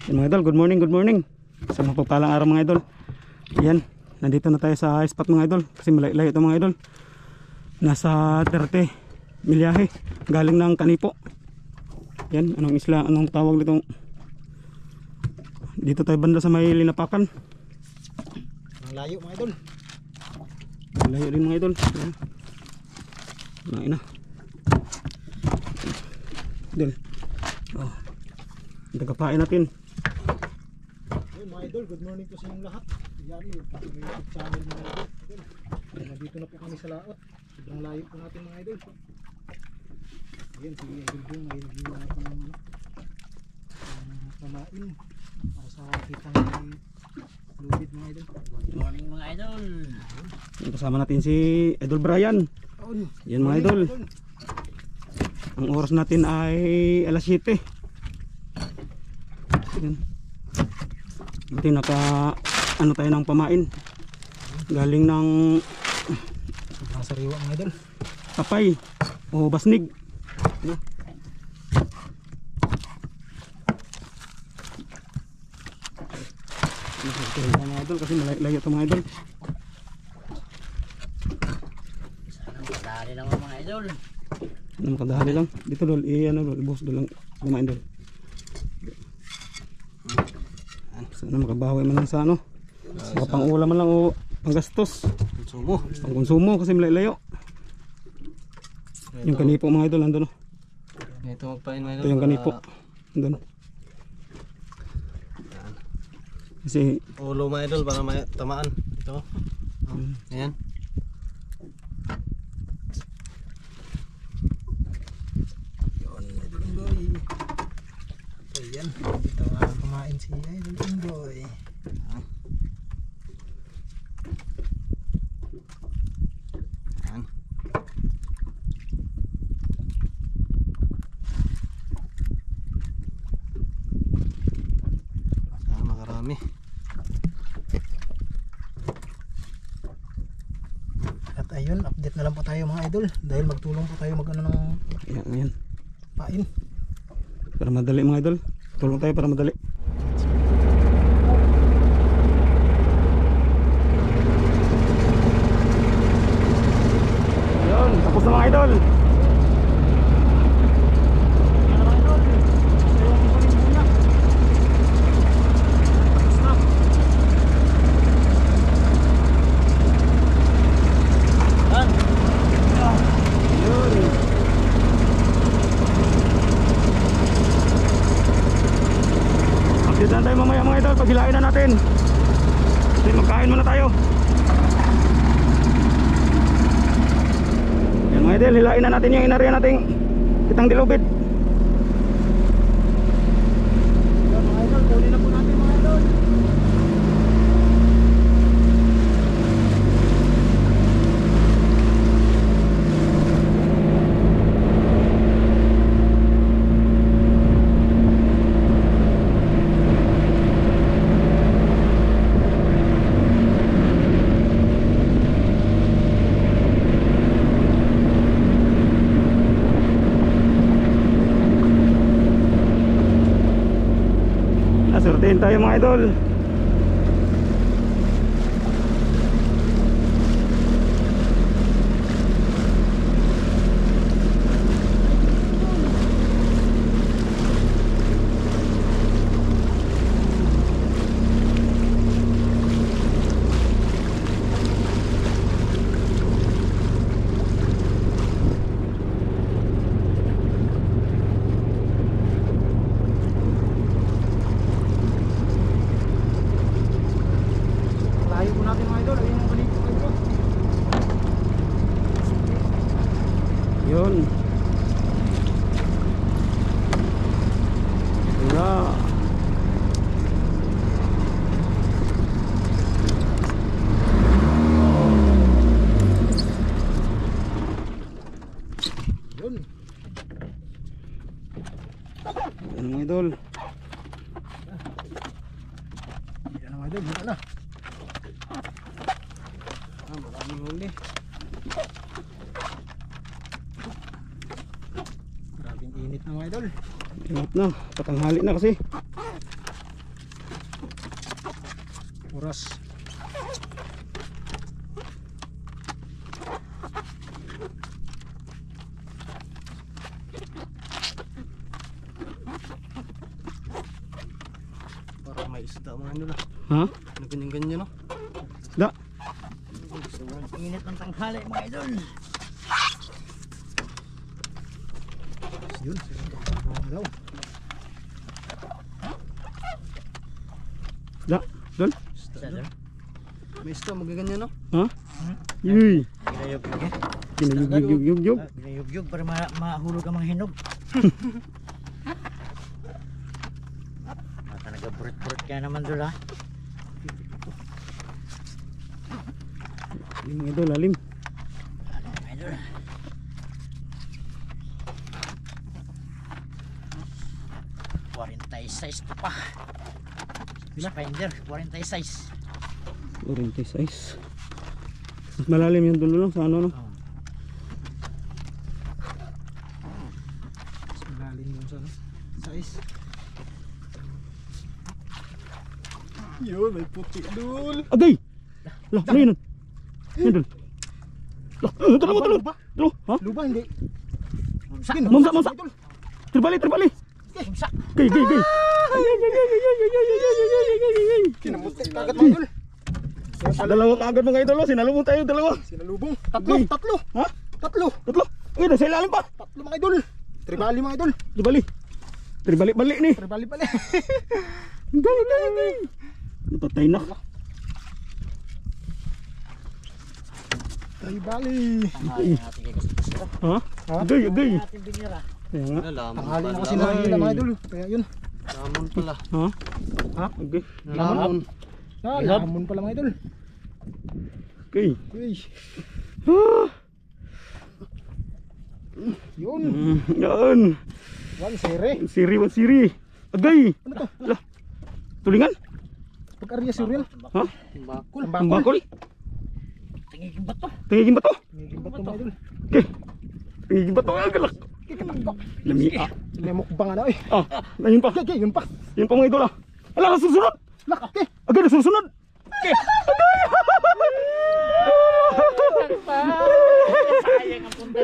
Yan mga idol, good morning, good morning. Sa mapagpalang araw mga idol. Yan, nandito na tayo sa spot mga idol. Kasi malayo ito mga idol. Nasa 30 milyahe. Galing ng Kanipo. Yan, anong isla, anong tawag nitong. Dito tayo banda sa may Linapakan. Ang layo mga idol. Layo rin mga idol. Yan. Nain na. Idol. Oh. Tagapain natin. Hey, mga idol, good morning po sa inyong lahat. Yan, yung YouTube channel mga idol. Nandito na po kami sa laot. Sobrang layo po natin mga idol. Ayan, sige idol po. Ngayon ginawa natin ng pamain. Para sa kitang lubid mga idol. Good morning mga idol. Yan, kasama natin si Idol Brian. Yan mga idol. Ang oras natin ay alas 7. Yan. Buti naka ano tayo ng pamain. Galing ng Sobrang sariwa mga idol. Kapay o Basnig. No? Mga idol kasi malayo ito mga idol. Sana makadali lang mga idol. Ano makadali lang. Dito lol, ano lol, boss doon lang kumain dol. Sana makabawi man lang sa ano. Mga pang-ulam man lang o panggastos. Konsumo. Pang-konsumo kasi malayo. Yung Kanipo mga idol andun. Ito magpain mga idol. Ito yung Kanipo. Andun. Kasi Ulo mga idol para may tamaan. Ito. Ayan. Yun, idol boy. Ayan, dito kumain si idol boy. Ayan. Sana makarami. At ayun, update na lang po tayo mga idol dahil magtulong po tayo mag-ano ng yan. pain. Para madali mga idol. Tulong tayo para madali. Yun, tapos na mga idol. Update lang tayo mamaya mga idol, paghilain na natin. Then magkain muna tayo. Yan mga idol, hilain na natin yung inarya nating kitang dilubid. Yan mga idol, kunin na po natin mga idol. Nasurtihin tayo mga idol. Layo po natin mga idol. Ayun yung balik po idol. Yun. Wala. Yun. Yan mga idol. Yan mga idol, dito na. Maraming huli. Maraming init na mga idol. Ingat na, patanghali na kasi. Oras. Parang may isda mga ano na. Ha? Na ganyan-ganyan no. Da. Sobrang init ng tanghali mga idol. Yun. Daw. Da. Dol. Isa doon. May isda magaganyan no. Ha? Yuy. Ginayog-yog eh. Kinayug-yug-yug-yug. Ginayog-yog para mahulog ang mga hinog. Mata nagaburit-burit kaya naman doon ha. Lalim mga idol, lalim. Ano mga idol. $46 to pa. Spinder, 46. Oriente size. Mas malalim yung dulo lang sa ano no. Oh. Mas malalim yung sa ano. Size. Yun, may puti dul. Agay! Lah, ano yun? Yun dul. Lah, talo mo, talo. Luba? Talo, ha? Luba hindi. Mamsa. Mamsa, mamsa. Terbalik, terbalik. Mamsa. Gay, gay, gay. Ay, ay, ay, ay, ay, ay, ay, ay, ay, ay, ay, ay, ay. Kinamutik kagad mga idol. Dalawa kagad mga idol, sinalubong tayo dalawa. Sinalubong. Tatlo, Gay. tatlo. Ha? Tatlo. Tatlo. Ay, nasa ilalim pa. Tatlo mga idol. Tribali mga idol. Terbalik. Terbalik-balik ni. Tribali pala. Gay, gay, gay. Napatay na. Tribali. Tanghali natin kay Kasipasira. Ha? Ha? Agay, agay. Natin binira. Kaya nga. Lamon Tanghali na pala. kasi nahihila mga idol. Kaya yun. Lamon pala. Ha? Ha? Agay. Lamon. Lamon pala mga idol. Agay. Uy. Ah. Yun. Yan. One sere. Siri, wan siri. Agay. Ano to? Lah. Tulingan? Pag-arya surreal. Ha? Bakul. Bakol? Tingin ba to? Tingin ba to? Ngiging bato mga idol. Okay. Tingin ba to? Agalak. Lami ah. May mukbang ano eh. Ah, ayun pa. Okay, yun pa. Yun pa mga idol ah. Ala, nasusunod. Lak, okay. Agay, nasusunod. Okay. Sayang ang punta.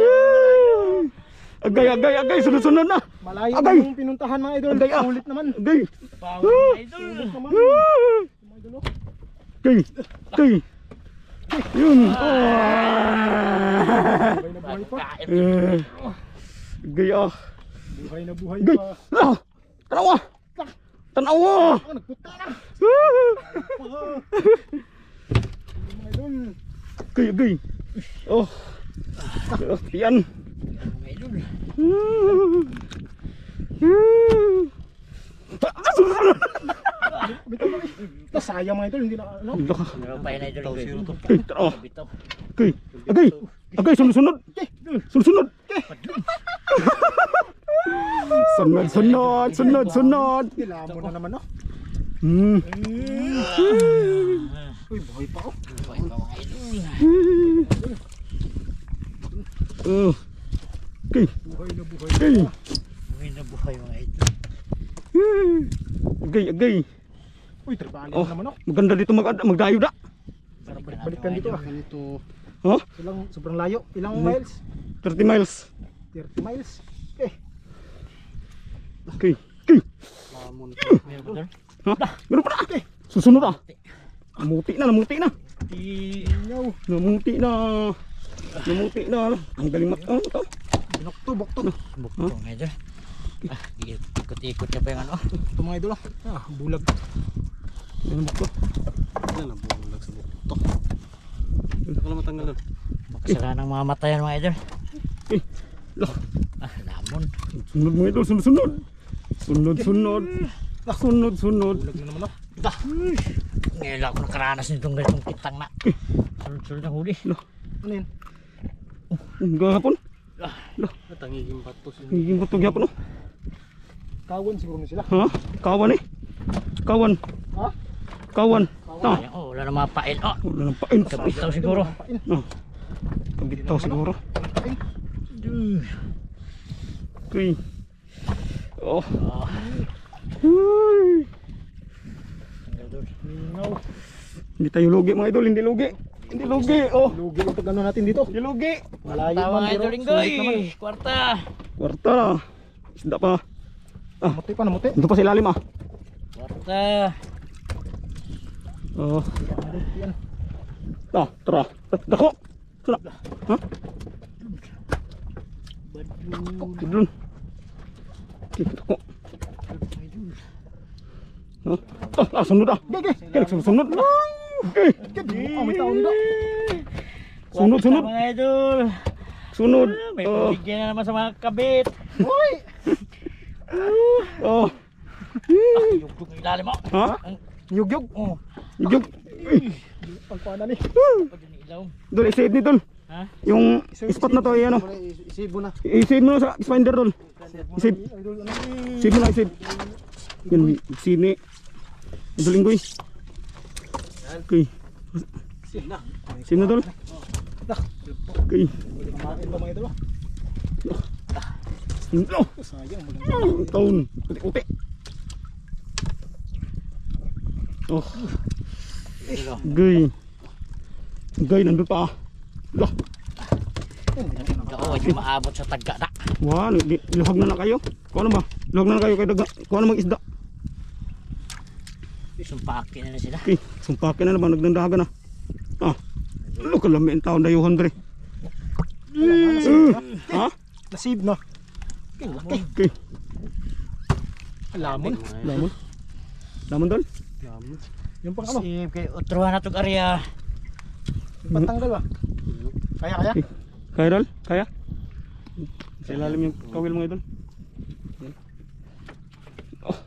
Agay, agay, agay. Sunod-sunod na. Malayo Agay. yung pinuntahan mga idol. Agay, ah. Ulit naman. Agay. Bawal mga idol. Naman. Ah. Mga idol, oh. Agay. Agay. Yun. Ah. Buhay na buhay pa. Eh. Agay ah. Buhay na buhay Agay. pa. Ah. Tanawa. Tanawa. Ah, nagpunta na. Ah. Mga idol. Agay, agay. Oh. Yan. Mga idol. Bitaw na eh. Tas sayang mga idol. Hindi na ano. Meron pa yun idol. Okay, tara. Bitaw. Okay. Agay. Agay, sunod-sunod. Sunod-sunod. Sunod-sunod. Sunod-sunod. Nilamon na naman oh. Hmm. Uy, buhay pa oh. Buhay pa mga idol. Oh. Okay. Buhay na buhay. Okay. Buhay na buhay mga idol. Agay, agay. Uy, tribali Oh, na naman oh. maganda dito magdayo da. Sarap balik-balikan dito ah. Ganito. Ha? Sobrang layo. Ilang miles? 30 miles. 30 miles. Eh, Okay. Okay. Lamon. Meron ba doon? Ha? Meron pa na. Okay. Susunod ah. Namuti na, namuti na. inyaw. Namuti na. Namuti na. Ang galing ano to? Binokto, bokto. Bukto mga idol. Ikot-ikot niya pa yung ano. Ito mga idol ah. Ah, bulag. Ano ba? Yan ang bulag sa bukto. Hindi ko lang matanggal nun. Makasala ng mga mata yan mga idol. Eh. Lah. Lamon. Sunod mga idol, sunod-sunod. Sunod-sunod. Sunod-sunod. Bulag na naman oh. Ngayon lang ako nakaranas nitong ganitong kitang na. Sunod-sunod na huli. Ano yun? Gahapon. Natangiging batos yun. Higing ko gahapon oh. Kawan siguro na sila. Ha? Kawan eh. Kawan. Ha? Kawan. Ah. Ayan, oh, wala na mga pain. Oh, Wala nang pain. kabitaw siguro. Pain. Ah. Kabitaw siguro. Okay. Oh. Oh, Uy. hanggang doon. Inyaw. Hindi tayo lugi mga idol, hindi lugi. Hindi lugi, oh. Lugi yung pag ano natin dito. Hindi lugi. Malayo Tawa man nga pero ito Ringgoy. sulit naman. Kwarta. Kwarta na. Isda pa. Namuti pa, namuti. Ito pa sa ilalim ah. Kwarta. Oh. Yan. Ah, tara. Dako. Sala. Ha? Kidlon. Dako. Ha? Sunod ah. Kaya sunod. Oh, may taon na. Sunod, sunod. Mga idol. Sunod. May Oh. pabigyan na naman sa mga kabit. Uy! Oh. Yugdug ng ilalim mo. Ha? Yugyug. Oh. Yug. Pagkuha na ni. Pwede ni ilaw. Dol, i-save ni Dol. Ha? Yung spot na to ay ano. Isave mo na. I-save mo na sa Finder Dol. I-save. Idol, ano? Save mo na, i-save. Yan, sini. Idol Inggoy. Okay. Save na Dol. Okay. Kumain ba mga idol? No. Sayang, maganda. Taon. Puti-puti. Oh. Gay. Gay, nandun pa ah. Lah. Oo, hindi maabot sa tagga na. Wah, luhag na kayo. Kuha na ba? Luhag na kayo kay daga. Kuha na mag-isda. Sumpakin na sila. Okay, sumpakin na naman. Nagdandahagan na. Ah. Ano ka lami ang taon na yung 100. Ha? Nasave na. Okay. Lamon. Lamon. Lamon Dol? Yung pang ano? Sip, kay utruhan na itong area. Yung pantanggal ba? Kaya? Kaya Dol? Kaya? Sa ilalim yung kawil mga idol. Yan. Oh.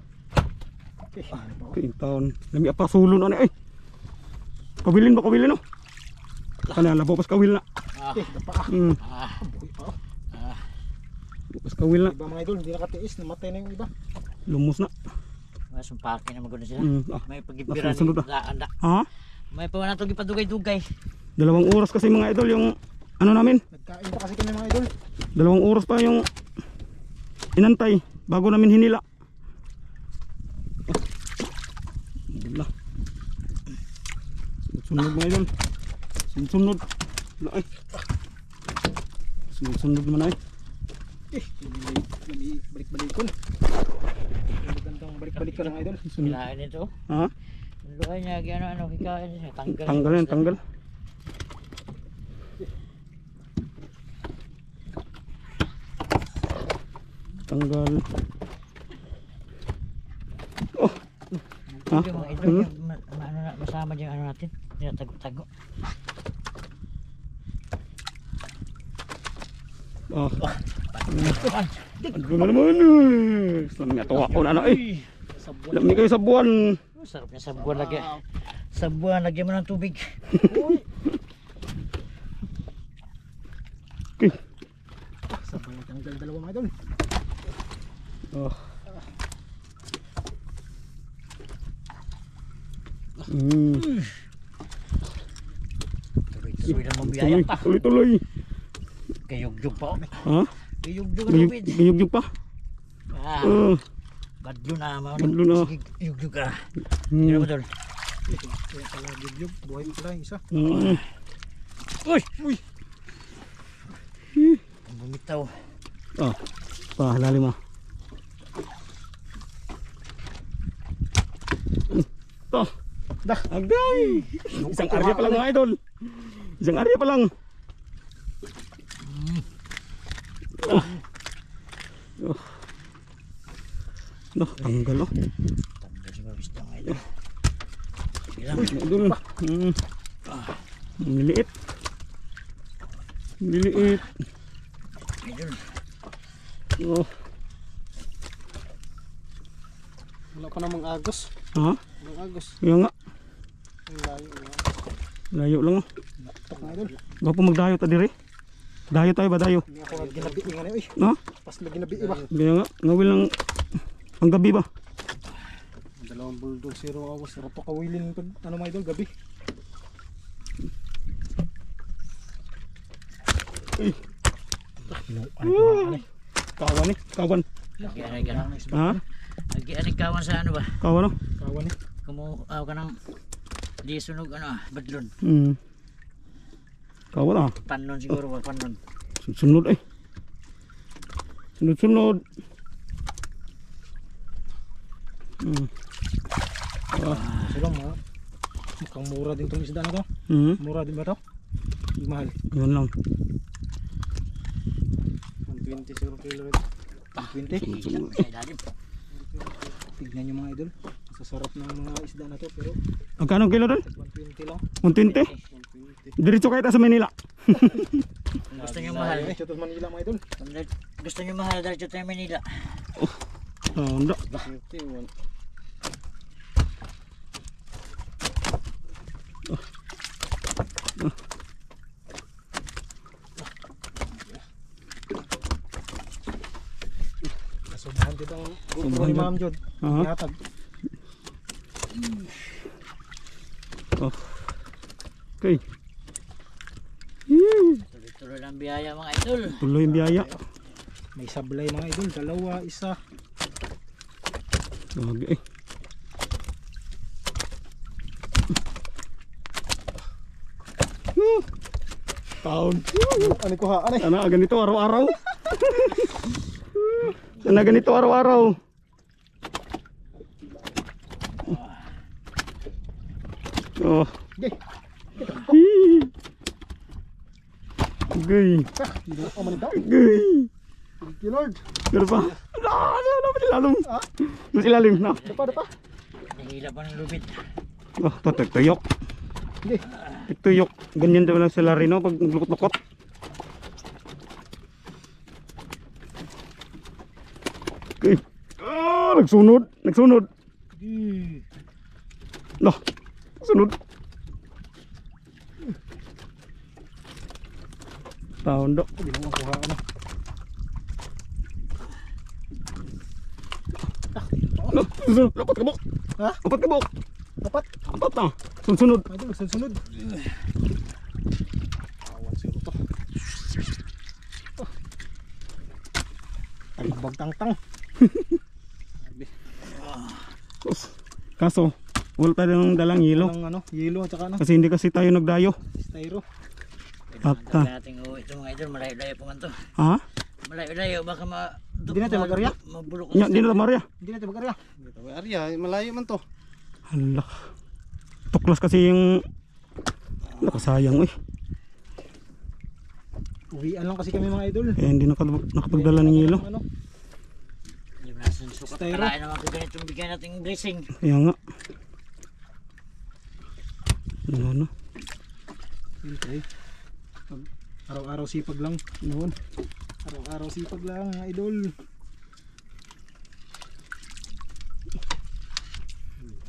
Okay, taon. Lami apa sulo na ni. Kawilin ba kawilin no? Kana labo pas kawil na. Dapa ah. Buhay pa oh. Pas kawil na. Iba mga idol, hindi nakatiis. Namatay na yung iba. Lumos na. Sumpakin na maganda sila. Ah. May pagibiran Sunod ni Anda. Ha? May pa na itong ipadugay-dugay. 2 oras kasi mga idol yung ano namin. Nagkain pa kasi kami mga idol. 2 oras pa yung inantay bago namin hinila. Wala. Sunod mga idol. Sunod. Wala ay. Sunod naman ay. Balik-balikon. Magandang balik-balikan mga idol. Kinain nito. Ha? Luhay niya, ano, hikain niya. Tanggal. Tanggal yan, tanggal. Tanggal. Oh. Ha? Yung mga idol, ano na, masama dyan ano natin. Yung tago-tago. Oh. Tuhan. Ano na naman eh. Saan nga tawa ko na na eh. Lami kayo sa buwan. Sarap niya sa buwan lagi. Sa buwan, lagyan mo ng tubig. Okay. Sabay tanggal dalawa mga idol. Oh. Mm. Tuloy na mabiyaya pa. Tuloy. Kayugyug pa. Ha? Kayugyug ang tubig. Gayug pa? Ah, badlo na. Badlo na. Yugyug ka. Hmm. Kaya mo doon. Kaya pala yugyug. Buhay pa pala yung isa. Mm. Uy! Uy! Bumitaw. Oh. Pa, lalim ah. To. Dah. Agay. Isang area pa lang mga idol. Isang area pa lang. Oh. Oh. No, tanggal oh. Tanggal si Mabista mga idol. Bilang. Idol. Niliit. Niliit. Idol. Oh. Wala pa namang agos. Ha? Walang agos. Yan nga. Ang layo. Layo lang oh. Tak mga idol. Bapo magdayo ta dire. Dayo tayo ba dayo? Hindi ako ginabi nga na eh. No? Pas lagi ginabi iba. Kaya nga, ngawil lang ang gabi ba? Dalawang bulldog, 0 agos. Sarap pa kawilin pag ano mga idol gabi. Kawan eh, kawan. Lagi-anay ka na. Ha? Lagi-anay kawan sa ano ba? Kawan oh. Kawan eh. Kumuha ka ng Di sunog badlon. Kawa na. Panon siguro ba panon. Sunod eh. Sunod. So lang mga. Mukhang mura din itong isda na to. Mura din ba to? Hindi mahal. Yun lang. 120 siguro kilo. 20. Sa ilalim. Tignan nyo mga idol. Masasarap ng mga isda na to pero Magkano kilo doon? 120 lang. 120? Diretso kahit sa Manila. Gusto nyo mahal. Ito to Manila mga idol. Gusto nyo mahal dahil tayo Manila. Hindi. 51. Sobrahan dito ang GoPro ni Ma'am Jod. Yatag. Okay. Tuloy-tuloy lang biyaya mga idol. Tuloy yung biyaya. May sablay mga idol. Dalawa, isa. Okay. Taon. Ano ko ha? Ano? Sana ganito araw-araw. Sana ganito araw-araw. Oh. Okay. Gay. Hindi ako manitaw. Gay. Thank you Lord. Ano pa? Ano pa ilalim? Mas ilalim na. Dapa. Nahila pa ng lubid. Oh, tuyok. Sige. Tuyok. Ganyan daw lang sila rin, no? Pag naglukot-lukot. Okay. Nagsunod. No. Sunod. Taon do. Hindi mo makuha ano. No. Sunod. Dapat kabok. Ha? Dapat kabok. Dapat. Dapat na. Sunod. Idol, sunod. Awan siguro to. Talibag tang-tang. Kaso, wala tayo ng dalang yelo. Ang ano, yelo at saka ano, Kasi hindi kasi tayo nagdayo. styro. At, Nating ito mga idol. Malayo-layo po man to. ha? Malayo-layo. Baka Hindi natin mag-arya? mabulok. Hindi na Maria. Hindi natin mag-arya. Dito ba area, malayo man to. Hala. Tuklas kasi yung nakasayang eh. Uwian lang kasi kami mga idol. Kaya hindi nakapagdala ng yelo. Ano? Hindi mo nasin sukat. Styro. Kalain naman kung ganitong bigyan nating blessing. Kaya nga. Ano? Okay. Araw-araw sipag lang. Noon. Araw-araw sipag lang mga idol.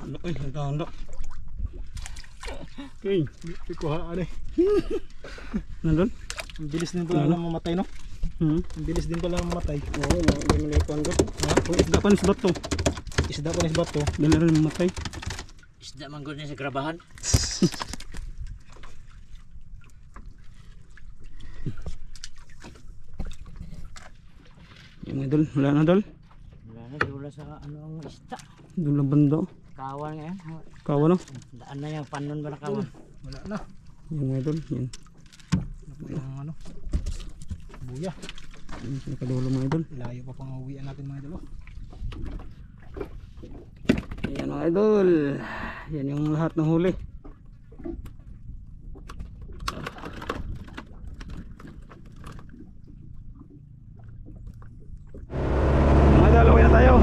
Ano eh, handa. Okay. Hindi ko haan eh. Nandun? Ang bilis din pala na mamatay no? Ang bilis din pala na mamatay. Oo, hindi mo naikuan ko. Kung isda pa ni sabat to. Isda ko na isbat to. Dali rin mamatay. Isda man gud niya sa grabahan. Yung idol, wala na dol. Wala na. Wala sa ano ang isda. Doon lang banda. Kawan ngayon. Kawa no? Daan na yung panon ba na kawan? Wala na. Yung idol, yan. Yung ano. Buya. Yung nakadulo mga idol. Layo pa pang uwian natin mga idol. Yan mga idol. Yan yung lahat ng huli. Mga idol, uwi na tayo.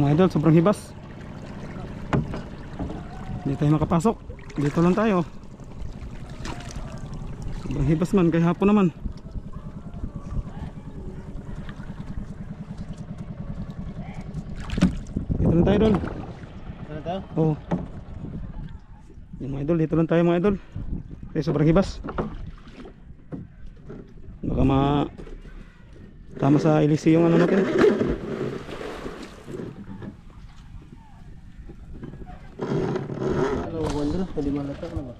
Mga idol, sobrang hibas. Hindi tayo makapasok. Dito lang tayo. Sobrang hibas man, kaya hapon naman. Dito lang tayo, idol. Ano tayo? Oo. Yung mga idol, dito lang tayo mga idol. Kasi sobrang hibas. Baka tama sa ilisi yung ano natin. Ano, wonder, pwede malata ka na ba?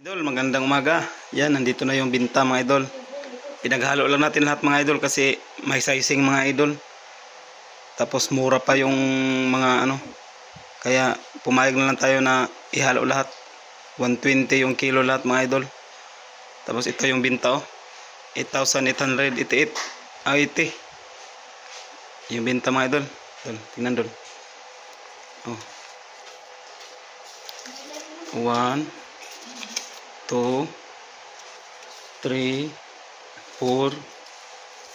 Idol, magandang umaga. Yan, nandito na yung binta mga idol. Pinaghalo lang natin lahat mga idol kasi may sizing mga idol. Tapos mura pa yung mga ano. Kaya pumayag na lang tayo na ihalo lahat. 120 yung kilo lahat mga idol. Tapos ito yung binta oh. 8,888. 80. Yung binta mga idol. Dol, tingnan dol. Oh. 1 2 3 4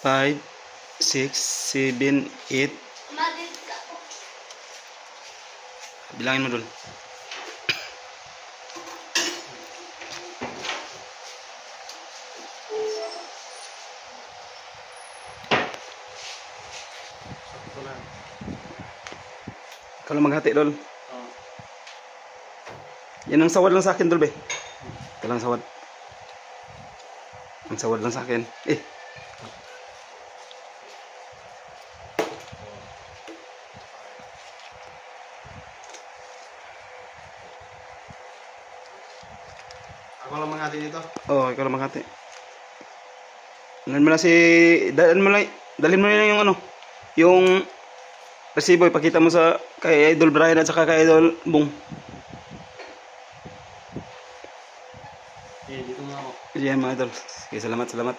5 6 7 8. Bilangin mo dul. Kalau maghati dol. Yan ang sawad lang sa akin dol be. Ito lang sawad. Ang sawad lang sa akin. Ako lang manghati dito. Oh, ikaw lang maghati. Dalhin mo lang yung ano, yung resibo, ipakita mo sa kay Idol Brian at saka kay Idol Bong. Dito nga ako. Yan mga idol. Okay, salamat.